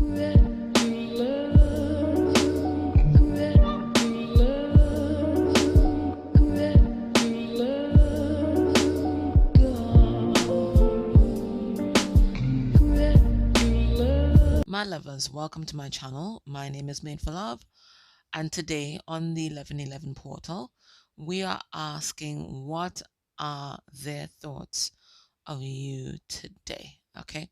My lovers, welcome to my channel. My name is Made for Love, and today on the 1111 portal, we are asking what are their thoughts of you today. Okay,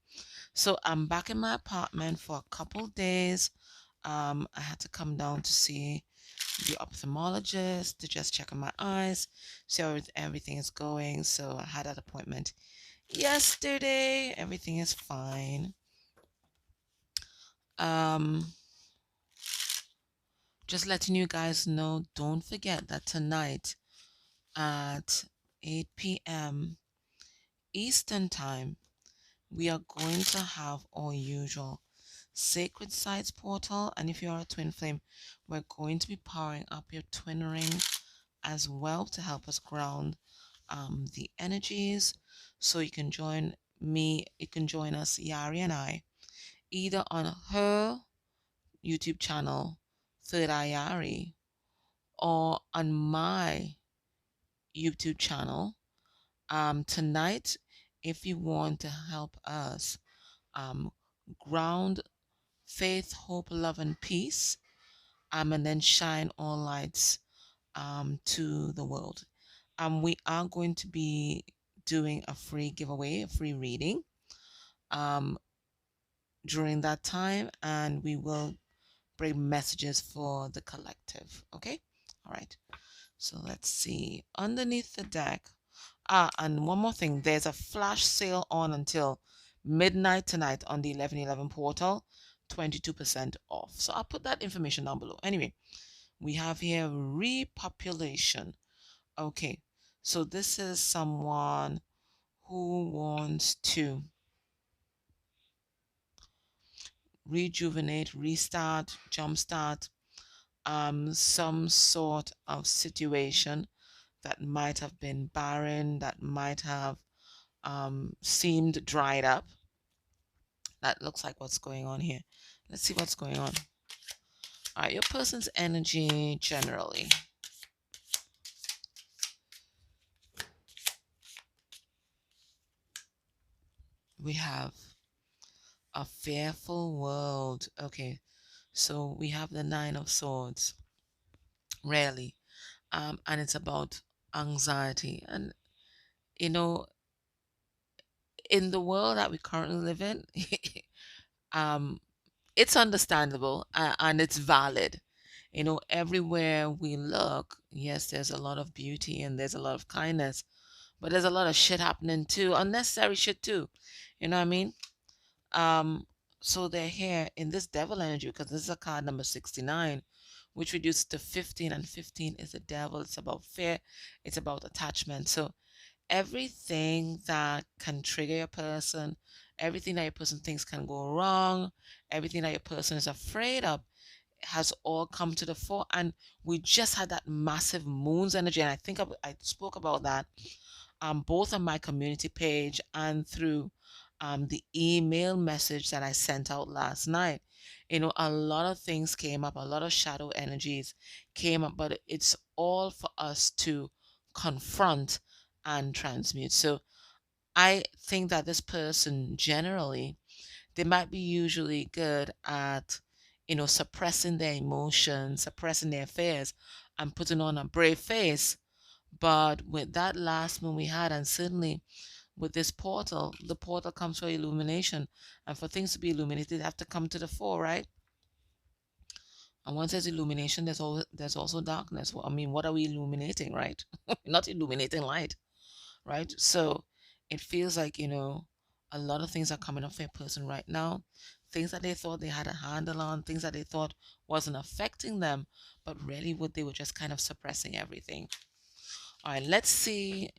so I'm back in my apartment for a couple days. I had to come down to see the ophthalmologist to just check on my eyes, see how everything is going. So I had that appointment yesterday. Everything is fine. Um, just letting you guys know, don't forget that tonight at 8 p.m. Eastern Time, we are going to have our usual Sacred Sites portal. And if you are a twin flame, we're going to be powering up your twin ring as well to help us ground the energies. So you can join me, you can join us, Yari and I, either on her YouTube channel, Third Eye Yari, or on my YouTube channel. Tonight, if you want to help us um, ground faith, hope, love, and peace, and then shine all lights to the world. We are going to be doing a free giveaway, a free reading um, during that time, and we will bring messages for the collective. Okay? All right. So let's see. Underneath the deck. And one more thing. There's a flash sale on until midnight tonight on the 1111 portal. 22% off. So I'll put that information down below. Anyway, we have here repopulation. Okay. So this is someone who wants to rejuvenate, restart, jumpstart some sort of situation that might have been barren, that might have seemed dried up. That looks like what's going on here. Let's see what's going on. All right, your person's energy generally. We have a fearful world. Okay, so we have the Nine of Swords. Rarely. And it's about anxiety. And, you know, in the world that we currently live in, um, it's understandable and it's valid. Everywhere we look, yes, there's a lot of beauty and there's a lot of kindness, but there's a lot of shit happening too, unnecessary shit too. You know what I mean? Um, so they're here in this devil energy because this is a card number 69, which reduces to 15, and 15 is the devil. It's about fear, it's about attachment. So everything that can trigger your person, everything that your person thinks can go wrong, everything that your person is afraid of has all come to the fore. And we just had that massive moon's energy. And I think I spoke about that both on my community page and through the email message that I sent out last night. A lot of things came up, a lot of shadow energies came up, but it's all for us to confront and transmute. So I think that this person generally, they might be usually good at, suppressing their emotions, suppressing their fears, and putting on a brave face. But with that last moon we had, and certainly with this portal, the portal comes for illumination. And for things to be illuminated, they have to come to the fore, right? And once there's illumination, there's also darkness. Well, I mean, what are we illuminating, right? Not illuminating light, right? So it feels like, a lot of things are coming up for a person right now. Things that they thought they had a handle on, things that they thought wasn't affecting them, but really what they were just kind of suppressing everything. All right, let's see.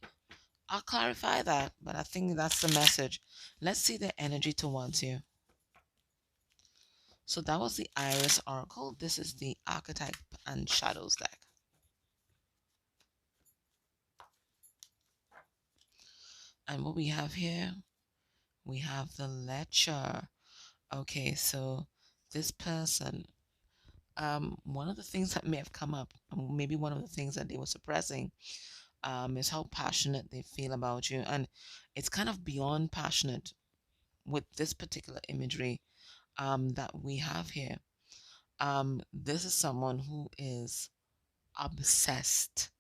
I'll clarify that, but I think that's the message. Let's see the energy towards you. So that was the Iris Oracle. This is the Archetype and Shadows deck. And what we have here, we have the Ledger. Okay, so this person, one of the things that may have come up, maybe one of the things that they were suppressing, is how passionate they feel about you. And it's kind of beyond passionate with this particular imagery that we have here. This is someone who is obsessed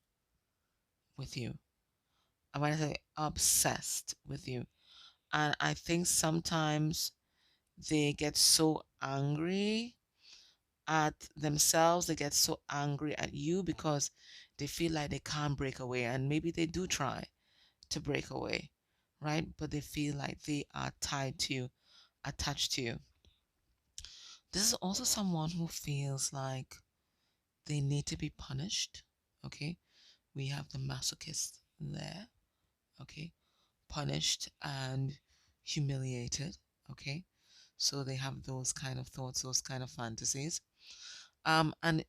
with you. And when I say obsessed with you, and I think sometimes they get so angry at themselves, they get so angry at you because they feel like they can't break away. And maybe they do try to break away, right? But they feel like they are tied to you, attached to you. This is also someone who feels like they need to be punished. Okay, we have the masochist there. Okay, punished and humiliated. Okay, so they have those kind of thoughts, those kind of fantasies. And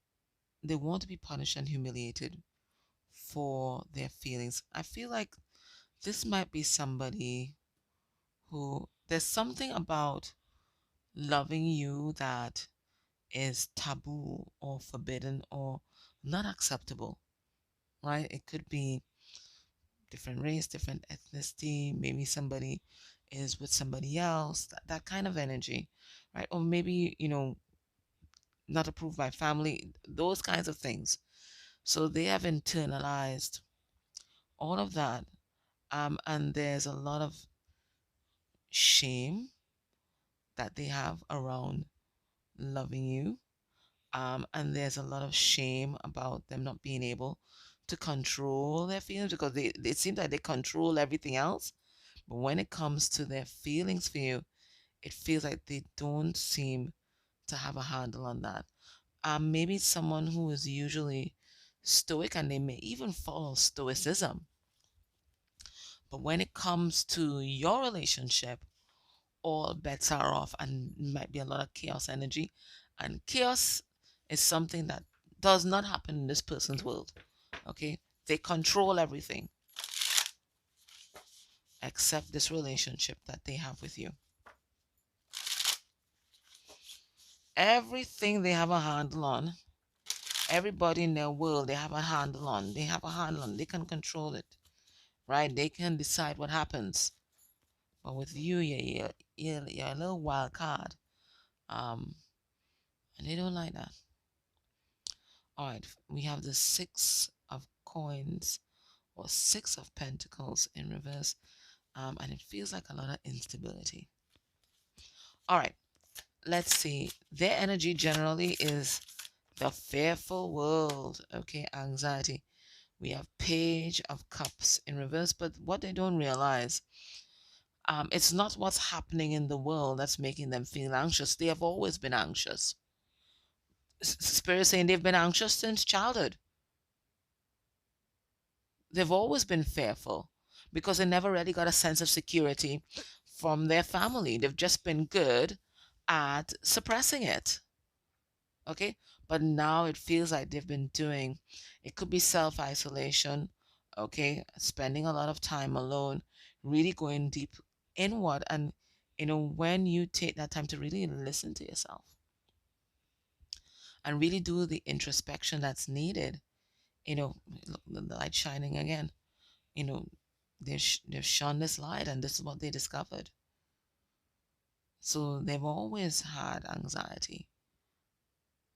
they want to be punished and humiliated for their feelings. I feel like this might be somebody who, there's something about loving you that is taboo or forbidden or not acceptable, right? It could be different race, different ethnicity. Maybe somebody is with somebody else, that kind of energy, right? Or maybe, not approved by family, those kinds of things. So they have internalized all of that. And there's a lot of shame that they have around loving you. And there's a lot of shame about them not being able to control their feelings because it seems like they control everything else. But when it comes to their feelings for you, it feels like they don't seem to have a handle on that. Maybe someone who is usually stoic and they may even follow stoicism. But when it comes to your relationship, all bets are off and might be a lot of chaos energy. And chaos is something that does not happen in this person's world. Okay? They control everything except this relationship that they have with you. Everything they have a handle on, everybody in their world they have a handle on. They have a handle on. They can control it, right? They can decide what happens. But with you, you're a little wild card. Um, and they don't like that. All right, we have the Six of Coins or Six of Pentacles in reverse, and it feels like a lot of instability. All right, let's see. Their energy generally is the fearful world. Okay, anxiety. We have Page of Cups in reverse, but what they don't realize, it's not what's happening in the world that's making them feel anxious. They have always been anxious. Spirit saying they've been anxious since childhood. They've always been fearful because they never really got a sense of security from their family. They've just been good at suppressing it. Okay. But now it feels like they've been doing, it could be self isolation. Okay. Spending a lot of time alone, really going deep inward. And, when you take that time to really listen to yourself and really do the introspection that's needed, look, the light shining again. you know they've shone this light and this is what they discovered. So they've always had anxiety.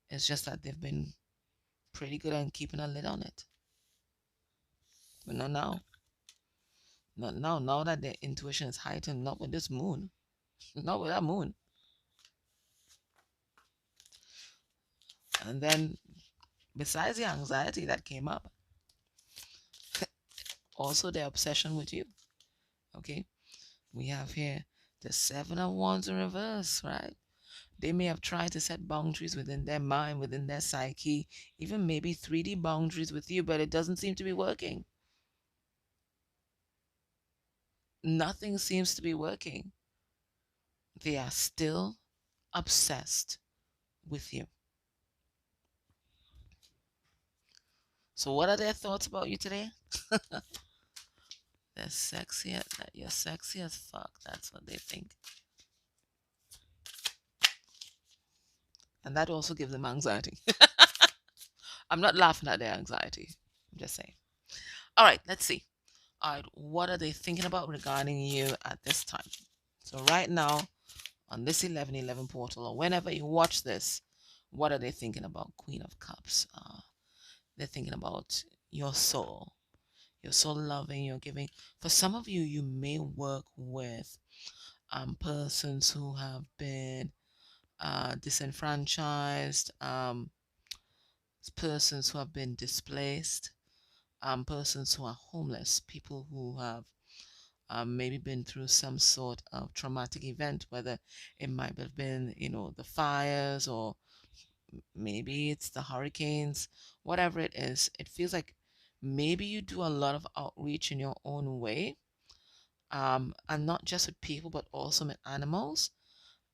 It's just that they've been pretty good at keeping a lid on it. But not now. Not now. Now that their intuition is heightened, not with this moon. Not with that moon. And then besides the anxiety that came up, also their obsession with you. Okay. We have here the Seven of Wands in reverse, right? They may have tried to set boundaries within their mind, within their psyche, even maybe 3D boundaries with you, but it doesn't seem to be working. Nothing seems to be working. They are still obsessed with you. So, what are their thoughts about you today? They're sexy. You're sexy as fuck. That's what they think. And that also gives them anxiety. I'm not laughing at their anxiety. I'm just saying. All right, let's see. All right, what are they thinking about regarding you at this time? So right now on this 1111 portal, or whenever you watch this, what are they thinking about? Queen of Cups. They're thinking about your soul. You're so loving, you're giving. For some of you, you may work with persons who have been disenfranchised, persons who have been displaced, persons who are homeless, people who have maybe been through some sort of traumatic event, whether it might have been, the fires, or maybe it's the hurricanes, whatever it is. It feels like maybe you do a lot of outreach in your own way, and not just with people, but also with animals.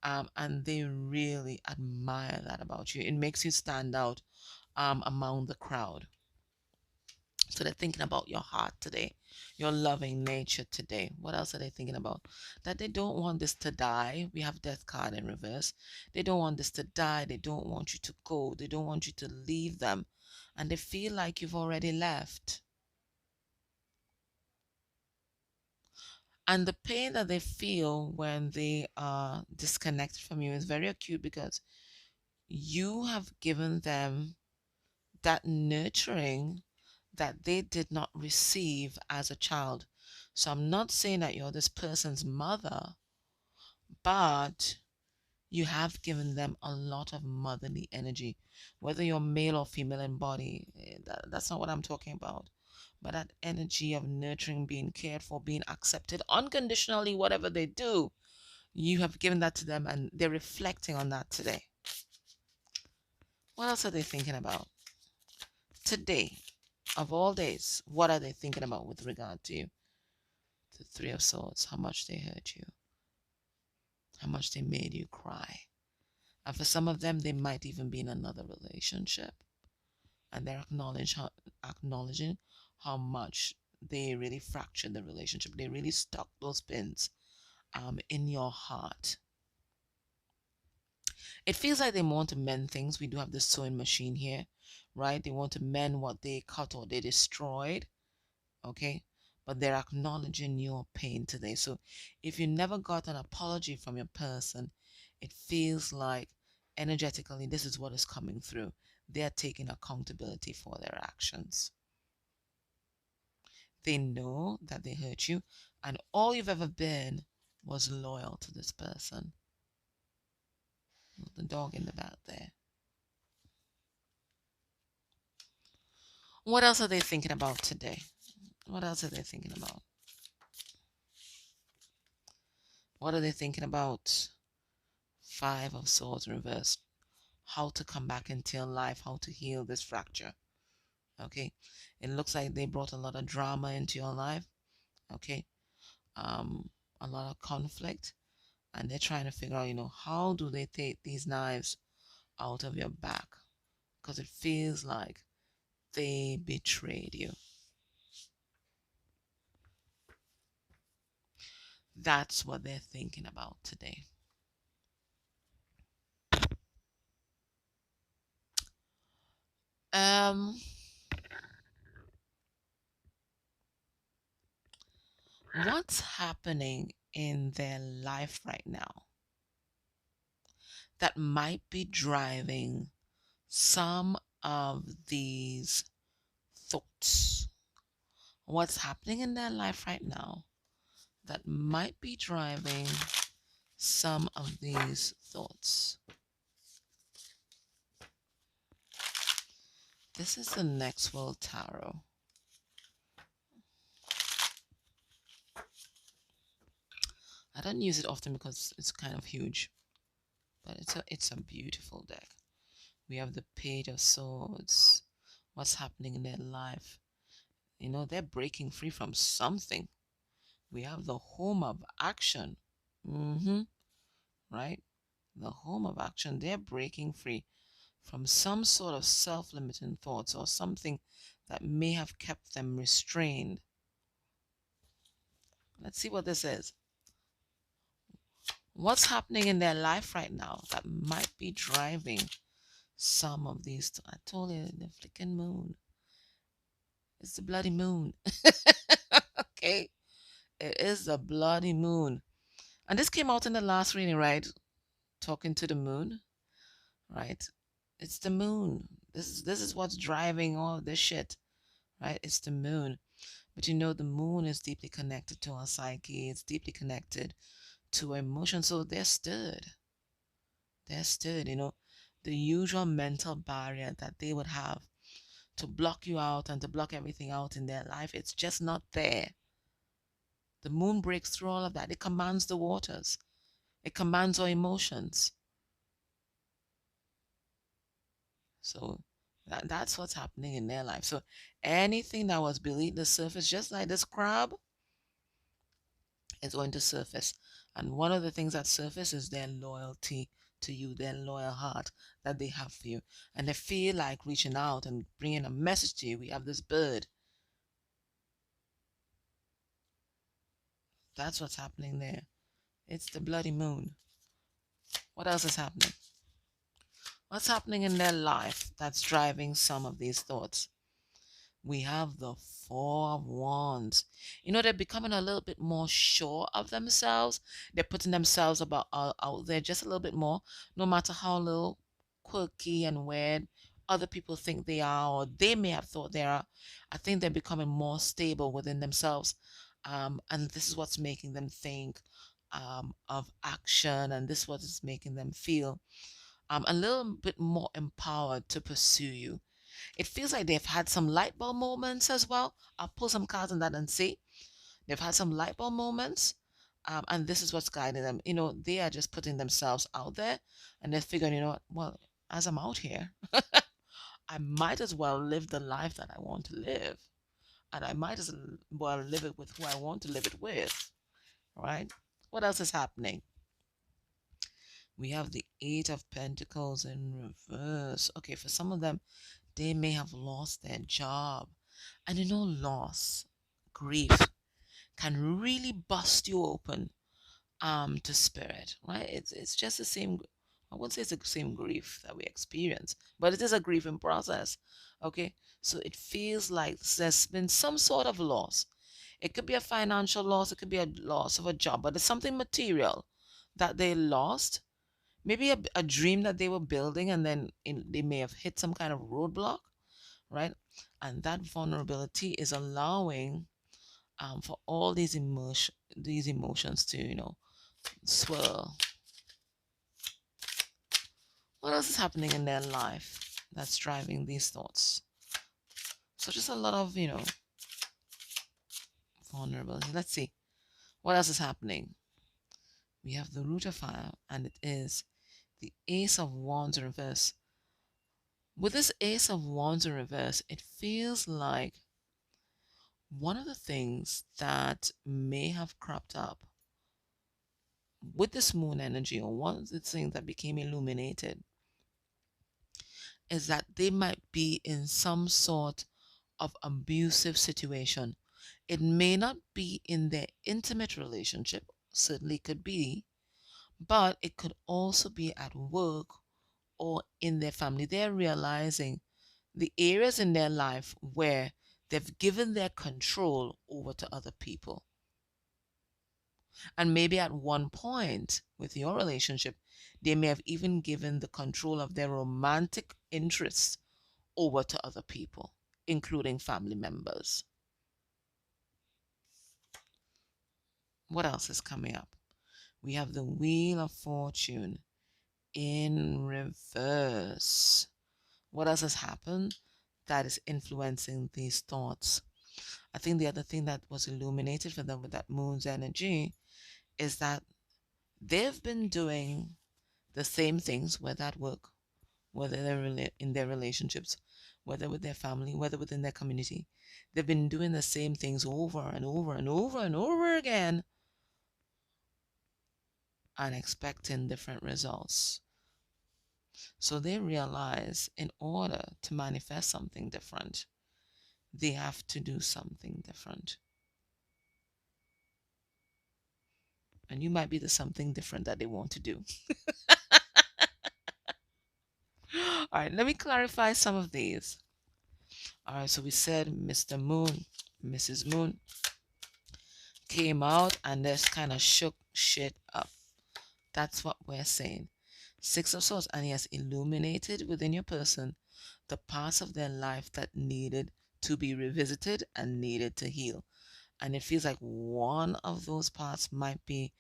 And they really admire that about you. It makes you stand out among the crowd. So they're thinking about your heart today, your loving nature today. What else are they thinking about? That they don't want this to die. We have death card in reverse. They don't want this to die. They don't want you to go. They don't want you to leave them. And they feel like you've already left. And the pain that they feel when they are disconnected from you is very acute, because you have given them that nurturing that they did not receive as a child. So I'm not saying that you're this person's mother, but you have given them a lot of motherly energy, whether you're male or female in body. That's not what I'm talking about. But that energy of nurturing, being cared for, being accepted unconditionally, whatever they do, you have given that to them, and they're reflecting on that today. What else are they thinking about? Today, of all days, what are they thinking about with regard to you? The Three of Swords, how much they hurt you, how much they made you cry. And for some of them, they might even be in another relationship, and they're acknowledging how much they really fractured the relationship. They really stuck those pins in your heart. It feels like they want to mend things. We do have the sewing machine here, right? They want to mend what they cut or they destroyed, okay? But they're acknowledging your pain today. So if you never got an apology from your person, it feels like energetically this is what is coming through. They're taking accountability for their actions. They know that they hurt you, and all you've ever been was loyal to this person. The dog in the back there. What else are they thinking about today? What else are they thinking about? What are they thinking about? Five of Swords reversed. How to come back into your life, how to heal this fracture. Okay. It looks like they brought a lot of drama into your life. Okay. A lot of conflict. And they're trying to figure out, how do they take these knives out of your back? Because it feels like they betrayed you. That's what they're thinking about today. What's happening in their life right now that might be driving some of these thoughts? What's happening in their life right now that might be driving some of these thoughts? This is the Next World Tarot. I don't use it often because it's kind of huge, but it's a beautiful deck. We have the Page of Swords. What's happening in their life? They're breaking free from something. We have the Home of Action. Right? The Home of Action. They're breaking free from some sort of self-limiting thoughts or something that may have kept them restrained. Let's see what this is. What's happening in their life right now that might be driving some of these? I told you, the flicking moon. It's the bloody moon. Okay. It is the bloody moon. And this came out in the last reading, right? Talking to the moon, right? It's the moon. This is what's driving all this shit, right? It's the moon. But you know, the moon is deeply connected to our psyche. It's deeply connected to our emotions. So they're stirred. They're stirred, the usual mental barrier that they would have to block you out and to block everything out in their life. It's just not there. The moon breaks through all of that. It commands the waters. It commands our emotions. So that's what's happening in their life. So anything that was beneath the surface, just like this crab, is going to surface. And one of the things that surface is their loyalty to you, their loyal heart that they have for you. And they feel like reaching out and bringing a message to you. We have this bird. That's what's happening there. It's the bloody moon. What else is happening? What's happening in their life that's driving some of these thoughts? We have the Four of Wands. They're becoming a little bit more sure of themselves. They're putting themselves out there just a little bit more, no matter how little quirky and weird other people think they are, or they may have thought they are. I think they're becoming more stable within themselves. And this is what's making them think of action, and this is what is making them feel a little bit more empowered to pursue you. It feels like they've had some light bulb moments as well. I'll pull some cards on that and see. They've had some light bulb moments. And this is what's guiding them. They are just putting themselves out there, and they're figuring, what, well, as I'm out here, I might as well live the life that I want to live. And I might as well live it with who I want to live it with. Right? What else is happening? We have the Eight of Pentacles in reverse. Okay, for some of them, they may have lost their job. And loss, grief can really bust you open to spirit, right? It's just the same. I wouldn't say it's the same grief that we experience, but it is a grieving process. Okay, so it feels like there's been some sort of loss. It could be a financial loss, it could be a loss of a job, but it's something material that they lost. Maybe a dream that they were building, and then they may have hit some kind of roadblock, right? And that vulnerability is allowing for all these emotions to swirl. What else is happening in their life that's driving these thoughts? So just a lot of vulnerability. Let's see what else is happening. We have the Root of Fire, and it is the Ace of Wands in reverse. With this Ace of Wands in reverse, it feels like one of the things that may have cropped up with this moon energy, or one of the things that became illuminated, is that they might be in some sort of abusive situation. It may not be in their intimate relationship, certainly could be, but it could also be at work or in their family. They're realizing the areas in their life where they've given their control over to other people. And maybe at one point with your relationship, they may have even given the control of their romantic interests over to other people, including family members. What else is coming up? We have the Wheel of Fortune in reverse. What else has happened that is influencing these thoughts? I think the other thing that was illuminated for them with that moon's energy is that they've been doing the same things, whether at work, whether they're in their relationships, whether with their family, whether within their community. They've been doing the same things over and over and over and over again and expecting different results. So they realize in order to manifest something different, they have to do something different. And you might be the something different that they want to do. All right, let me clarify some of these. All right, so we said Mr. Moon, Mrs. Moon came out and this kind of shook shit up. That's what we're saying. Six of Swords, and he has illuminated within your person the parts of their life that needed to be revisited and needed to heal. And it feels like one of those parts might be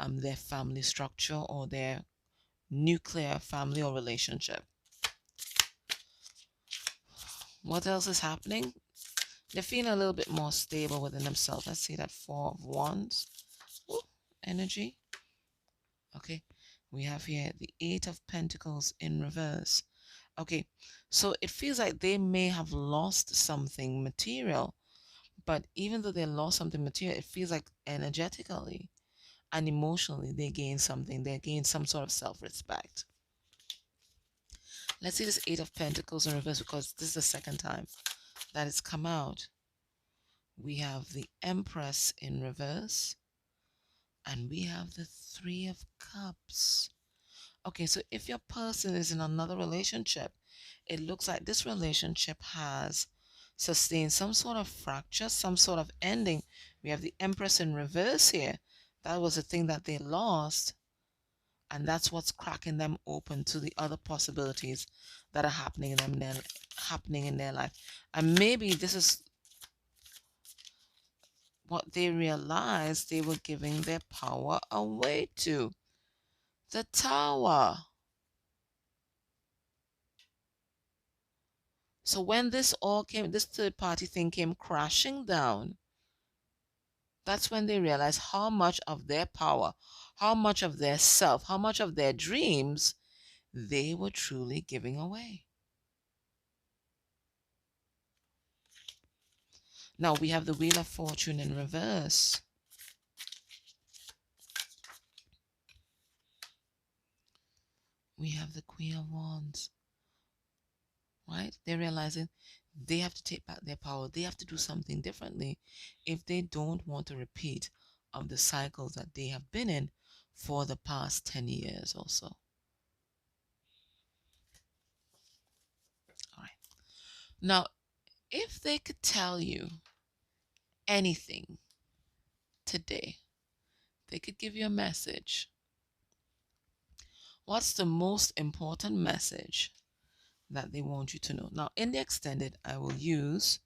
their family structure or their nuclear family or relationship. What else is happening? They're feeling a little bit more stable within themselves. Let's see that Four of Wands. Ooh, energy. Okay, we have here the Eight of Pentacles in reverse. Okay, so it feels like they may have lost something material, but even though they lost something material, it feels like energetically and emotionally they gain something. They gain some sort of self-respect. Let's see this Eight of Pentacles in reverse because this is the second time that it's come out. We have the Empress in reverse and we have the Three of Cups. Okay, so if your person is in another relationship, it looks like this relationship has sustained some sort of fracture, some sort of ending. We have the Empress in reverse here. That was the thing that they lost, and that's what's cracking them open to the other possibilities that are happening in their life. And maybe this is what they realized they were giving their power away to. The Tower. So when this third party thing came crashing down, that's when they realized how much of their power, how much of their self, how much of their dreams they were truly giving away. Now we have the Wheel of Fortune in reverse. We have the Queen of Wands. Right? They're realizing they have to take back their power. They have to do something differently if they don't want to repeat of the cycles that they have been in for the past 10 years or so. All right. Now, if they could tell you anything today, they could give you a message. What's the most important message that they want you to know? Now, in the extended, I will use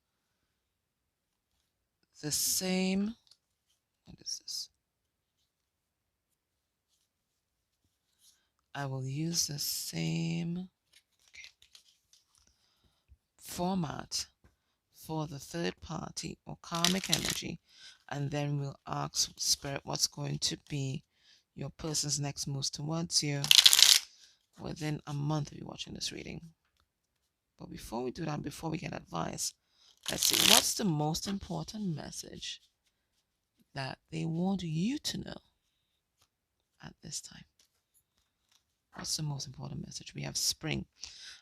the same. What is this? I will use the same format for the third party or karmic energy, and then we'll ask Spirit what's going to be your person's next moves towards you within a month of you watching this reading. But before we do that, before we get advice, let's see what's the most important message that they want you to know at this time. What's the most important message? We have spring,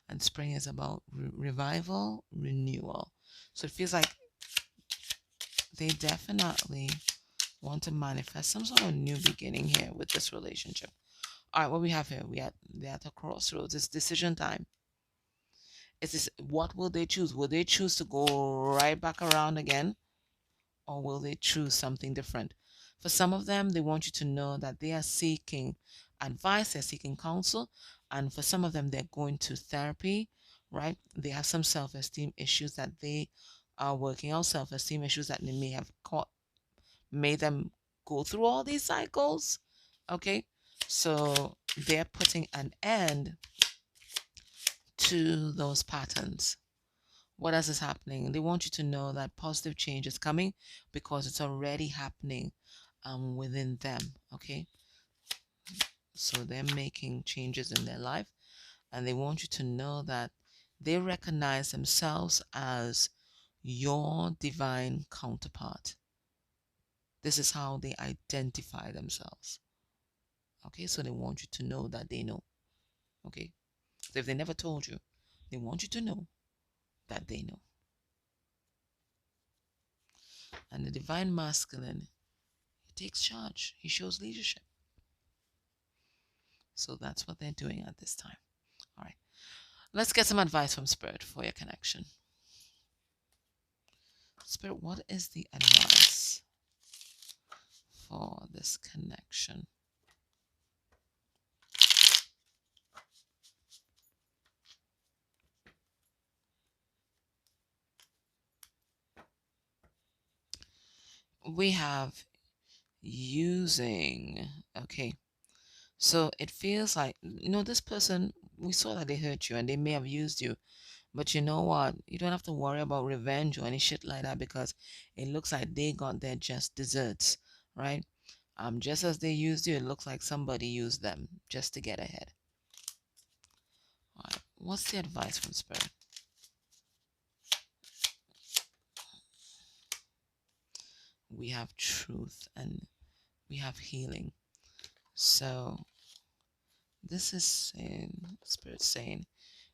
and spring is about revival, renewal. So it feels like they definitely want to manifest some sort of new beginning here with this relationship. All right, what we have here, they're at a crossroads. It's decision time. It's this, what will they choose? Will they choose to go right back around again? Or will they choose something different? For some of them, they want you to know that they are seeking advice, they're seeking counsel, and for some of them, they're going to therapy, right? They have some self-esteem issues that they are working out, self-esteem issues that they may have made them go through all these cycles. Okay, so they're putting an end to those patterns. What else is happening? They want you to know that positive change is coming because it's already happening within them. Okay, so they're making changes in their life, and they want you to know that they recognize themselves as your divine counterpart. This is how they identify themselves. Okay, so they want you to know that they know. Okay, so if they never told you, they want you to know that they know. And the divine masculine He takes charge. He shows leadership. So that's what they're doing at this time. All right. Let's get some advice from Spirit for your connection. Spirit, what is the advice for this connection? We have using. Okay. So it feels like, this person, we saw that they hurt you and they may have used you. But you know what? You don't have to worry about revenge or any shit like that, because it looks like they got their just desserts, right? Just as they used you, it looks like somebody used them just to get ahead. All right. What's the advice from Spirit? We have truth and we have healing. So this is saying, Spirit saying,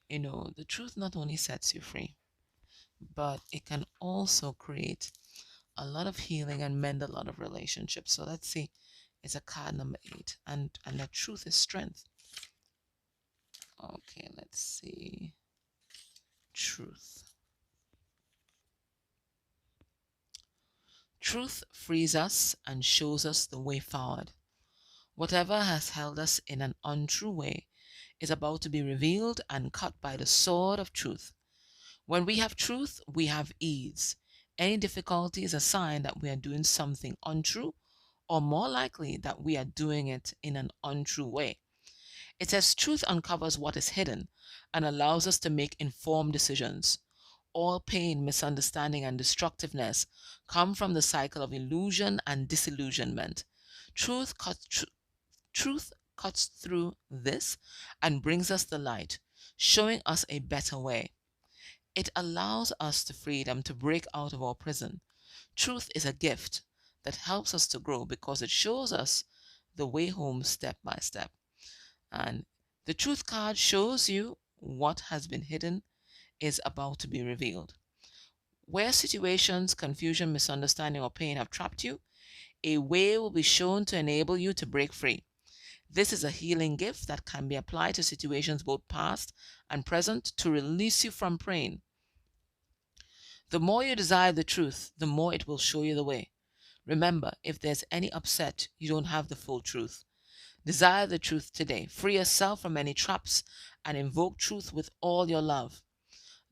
the truth not only sets you free, but it can also create a lot of healing and mend a lot of relationships. So let's see. It's a card number 8, and the truth is strength. Okay, let's see. Truth. Truth frees us and shows us the way forward. Whatever has held us in an untrue way is about to be revealed and cut by the sword of truth. When we have truth, we have ease. Any difficulty is a sign that we are doing something untrue, or more likely that we are doing it in an untrue way. It says truth uncovers what is hidden and allows us to make informed decisions. All pain, misunderstanding, and destructiveness come from the cycle of illusion and disillusionment. Truth cuts, truth cuts through this and brings us the light, showing us a better way. It allows us the freedom to break out of our prison. Truth is a gift that helps us to grow because it shows us the way home step by step. And the truth card shows you what has been hidden is about to be revealed. Where situations, confusion, misunderstanding, or pain have trapped you, a way will be shown to enable you to break free. This is a healing gift that can be applied to situations both past and present to release you from pain. The more you desire the truth, the more it will show you the way. Remember, if there's any upset, you don't have the full truth. Desire the truth today. Free yourself from any traps and invoke truth with all your love.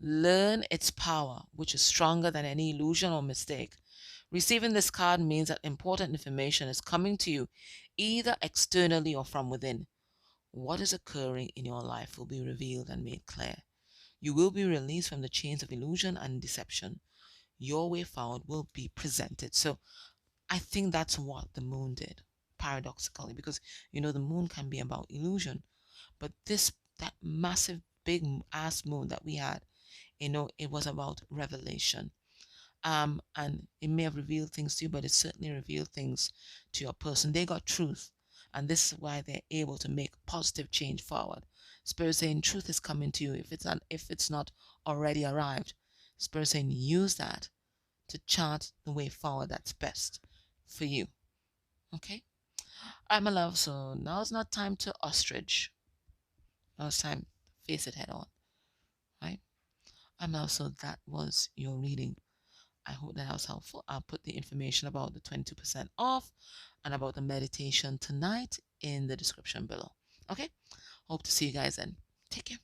Learn its power, which is stronger than any illusion or mistake. Receiving this card means that important information is coming to you, either externally or from within. What is occurring in your life will be revealed and made clear. You will be released from the chains of illusion and deception. Your way forward will be presented. So I think that's what the moon did, paradoxically, because the moon can be about illusion, but that massive big ass moon that we had, it was about revelation. And it may have revealed things to you, but it certainly revealed things to your person. They got truth, and this is why they're able to make positive change forward. Spirit saying truth is coming to you. If it's not already arrived, Spirit saying use that to chart the way forward that's best for you. Okay? Alright, my love. So now it's not time to ostrich. Now it's time to face it head on. Right? And now, so that was your reading. I hope that was helpful. I'll put the information about the 22% off and about the meditation tonight in the description below. Okay? Hope to see you guys then. Take care.